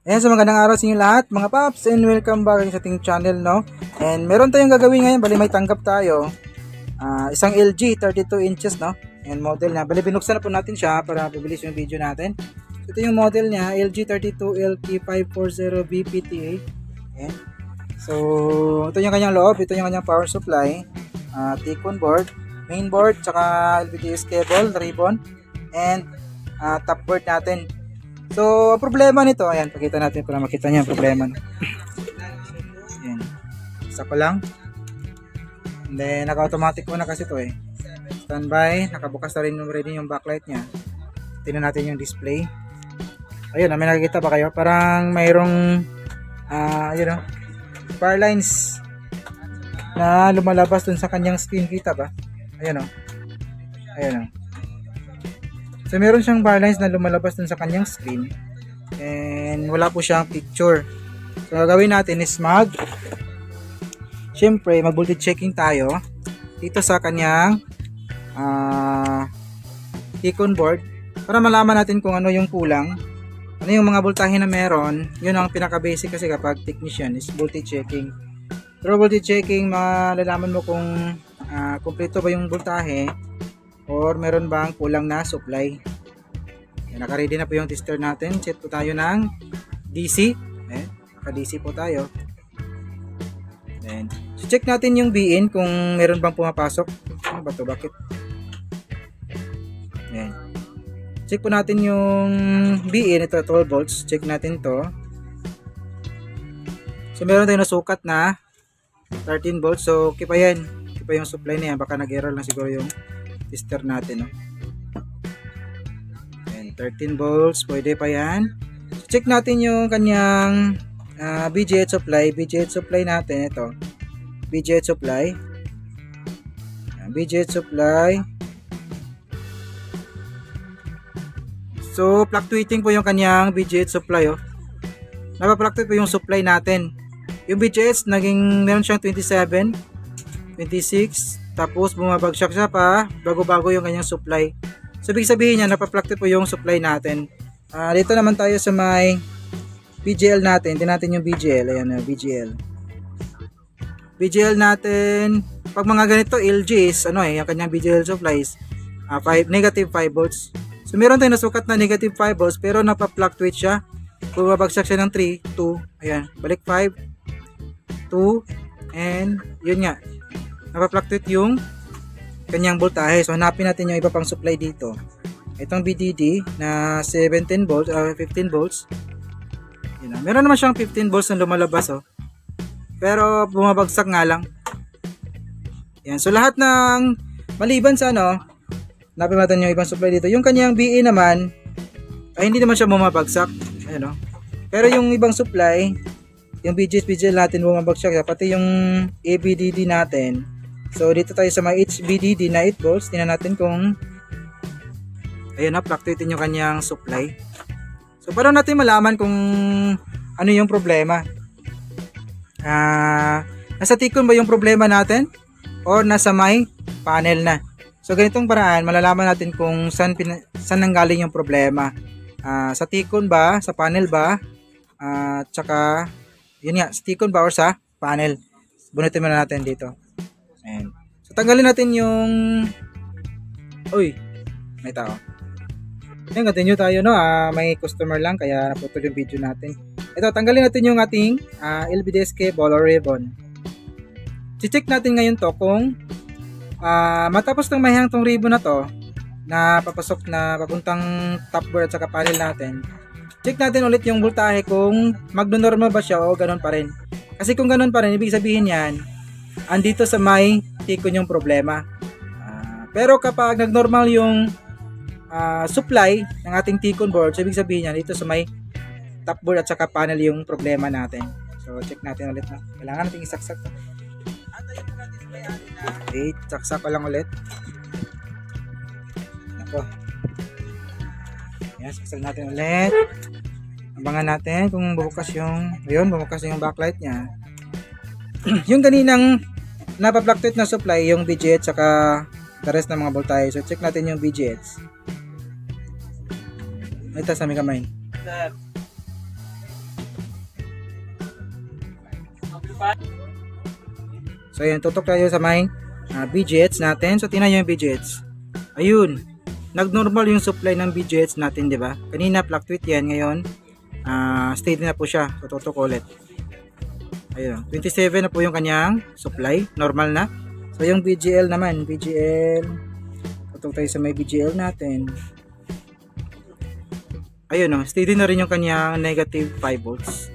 Ayan, so magandang araw sa inyo lahat mga paps, and welcome back sa ating channel, no? And meron tayong gagawin ngayon, bali may tanggap tayo. Isang LG 32 inches, no? And model na, bali binuksan na po natin siya para bibilis yung video natin. So, ito yung model niya, LG 32 LK540BPTA. Ayan. So ito yung kanyang loob, ito yung kanyang power supply, T-con board, main board, tsaka LVDS cable, ribbon, and top board natin. So, ang problema nito, ayan, pakita natin para makita niyo ang problema. Ayan. Isa ko lang. And then, naka-automatic mo na kasi ito eh. Standby, nakabukas na rin yung backlight niya. Tingnan natin yung display. Ayun, may nakikita ba kayo? Parang mayroong, ayun o, power lines na lumalabas dun sa kanyang screen. Kita ba? Ayun o. Ayun o. So meron siyang bar lines na lumalabas dun sa kanyang screen, and wala po siyang picture. So gagawin natin is syempre mag voltage checking tayo dito sa kanyang T-con board para malaman natin kung ano yung kulang, ano yung mga voltahe na meron. Yun ang pinaka basic kasi kapag technician is voltage checking. Pero voltage checking, malalaman mo kung kumpleto ba yung voltahe or meron bang kulang na supply. Naka-ready na po yung tester natin. Set po tayo ng DC. Naka-DC po tayo. Then, check natin yung BIN kung meron bang pumapasok. Ano ba ito? Bakit? Ayan. Check po natin yung BIN. Ito, 12 volts. Check natin to. So, meron tayong nasukat na 13 volts. So, okay pa yan. Okay pa yung supply na yan. Baka nag-error lang siguro yung tester natin, no? And 13 volts, pwede pa yan. Check natin yung kanyang BGH supply. BGH supply natin, ito. BGH supply. BGH supply. So, fluctuating po yung kanyang BGH supply, oh. Napapluctuate po yung supply natin. Yung BGH, meron siyang 27, 26, tapos bumabagsak siya pa, bago-bago yung kanyang supply. So, ibig sabihin niya, napapluctuate po yung supply natin. Dito naman tayo sa may BGL natin. Tingnan natin yung BGL. Ayan, BGL. BGL natin, pag mga ganito, LG is, yung kanyang BGL supplies, negative 5 volts. So, meron tayong nasukat na negative 5 volts, pero napapluctuate siya. Bumabagsak siya ng 3, 2, ayan, balik 5, 2, and yun nga, napapluctuate yung kanyang voltahe. So hanapin natin yung iba pang supply dito. Itong BDD na 17 volts, 15 volts. Yun na. Meron naman siyang 15 volts na lumalabas, oh. Pero bumabagsak nga lang. Yan. So lahat ng maliban sa hanapin natin yung ibang supply dito. Yung kanyang BE naman ay hindi naman siya bumabagsak. Ayun, oh. Pero yung ibang supply, yung BGL natin bumabagsak siya, pati yung ABDD natin. So dito tayo sa may HBDD na 8 volts. Tingnan natin kung ayun na, fluctuate yung kanyang supply. So paano natin malaman kung ano yung problema? Nasa T-con ba yung problema natin or nasa may panel na? So ganitong paraan malalaman natin kung saan nanggaling yung problema. Sa T-con ba, sa panel ba, tsaka yun nga, sa T-con ba or sa panel. Bunutin muna natin dito. Ayan. So tanggalin natin yung may tao. Ayan, continue tayo, no? May customer lang kaya naputol yung video natin. Ito, tanggalin natin yung ating LVDS cable or ribbon. I-check natin ngayon to kung matapos ng mahihang tong ribbon na to na papasok na papuntang top board at saka panel natin. Check natin ulit yung voltahe kung magno-normal ba siya o ganun pa rin. Kasi kung ganun pa rin, ibig sabihin yan, andito sa may T-con yung problema. Pero kapag nag-normal yung supply ng ating T-con board, so ibig sabihin yan, dito sa may top board at saka panel yung problema natin. So check natin ulit na. Kailangan natin isaksak. Okay, saksak ko lang ulit. Ako. Yan, saksak natin ulit. Abangan natin kung bubukas yung, bumukas yung backlight niya. Yung kaninang napapluctuate na supply, yung BGH saka the rest ng mga voltahe. So check natin yung BGH. Ito sa may kamay. So ayan, tutok tayo sa may BGH natin. So tingnan nyo yung BGH. Ayun, nagnormal yung supply ng BGH natin, di ba? Kanina fluctuate yan, ngayon steady na po siya. So tutok ulit. Ayun, 27 na po yung kanyang supply, normal na. So yung BGL naman, BGL, tutok tayo sa may BGL natin. Ayun, steady na rin yung kanyang negative 5 volts.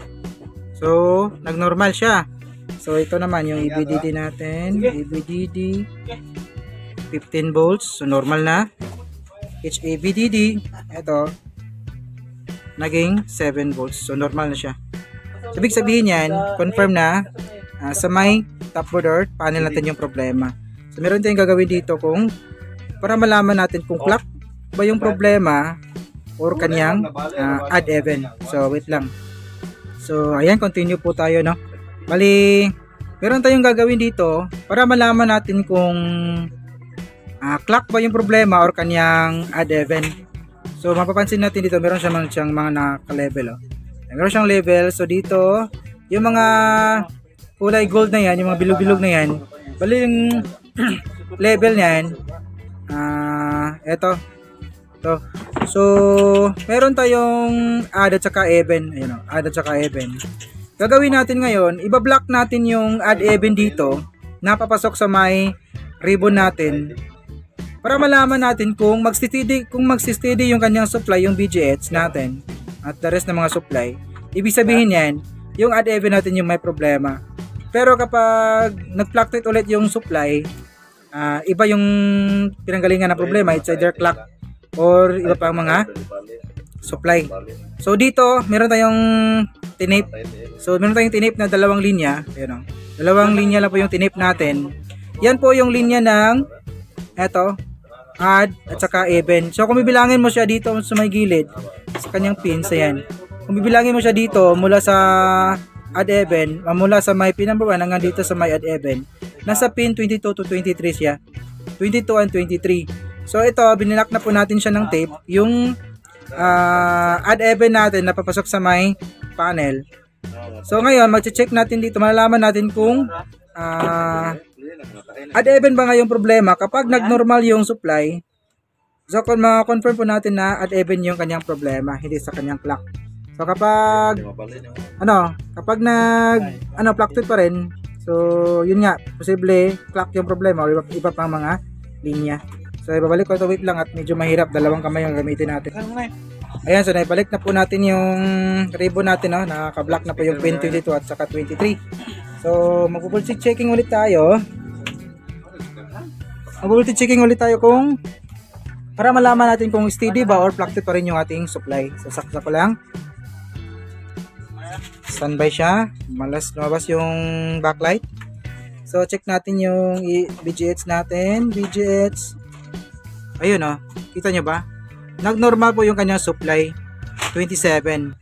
So nagnormal siya. So ito naman yung EBDD natin, EBDD 15 volts, so normal na. HABDD, ito naging 7 volts, so normal na siya. So ibig sabihin yan, confirm na sa may top border panel natin yung problema. So meron tayong gagawin dito kung para malaman natin kung clock ba yung problema or kanyang odd even. So wait lang. So ayan, continue po tayo, no. Bali, meron tayong gagawin dito para malaman natin kung clock ba yung problema or kanyang odd even. So mapapansin natin dito, meron siyang mga naka-level. Meron siyang level. So dito, yung mga kulay gold na yan, yung mga bilog-bilog na yan, bali yung level niyan, eto. So meron tayong odd at saka even. Ayun, odd at saka even. Gagawin natin ngayon, ibablock natin yung odd even dito, napapasok sa may ribbon natin, para malaman natin kung magsi-steady yung kanyang supply, yung BGH natin, at the rest ng mga supply. Ibig sabihin yan, yung odd even natin yung may problema. Pero kapag nag-fluctuate ulit yung supply, iba yung pinanggalingan ng problema, it's either clock or iba pang mga supply. So dito, meron tayong tinape. So meron tayong tinape na dalawang linya. Ayun, dalawang linya lang po yung tinape natin. Yan po yung linya ng eto, odd at saka even. So kung bibilangin mo siya dito sa may gilid, sa kanyang pins, ayan. Kung bibilangin mo siya dito mula sa odd even, mula sa may pin number 1 hanggang dito sa may odd even, nasa pin 22 to 23 siya. 22 and 23. So ito, binilak na po natin siya ng tape. Yung odd even natin napapasok sa may panel. So ngayon, mag-check natin dito, malalaman natin kung odd even ba nga yung problema kapag nag-normal yung supply. So kung ma-confirm po natin na odd even yung kanyang problema, hindi sa kanyang clock. So kapag kapag fluctuate pa rin, so yun nga, posible clock yung problema o iba pang mga linya. So ibabalik ko ito, wait lang, at medyo mahirap, dalawang kamay yung gamitin natin. Ayan, so naibalik na po natin yung ribbon natin, no? Nakaka-block na po yung pin 22 at saka 23. So mag-voltage checking ulit tayo. Mag-voltage checking ulit tayo kung para malaman natin kung steady ba or fluctuate pa rin yung ating supply. So saksa ko lang. Standby siya. Lumabas yung backlight. So check natin yung BGH natin. BGH. Ayun, kita nyo ba? Nag-normal po yung kanyang supply 27.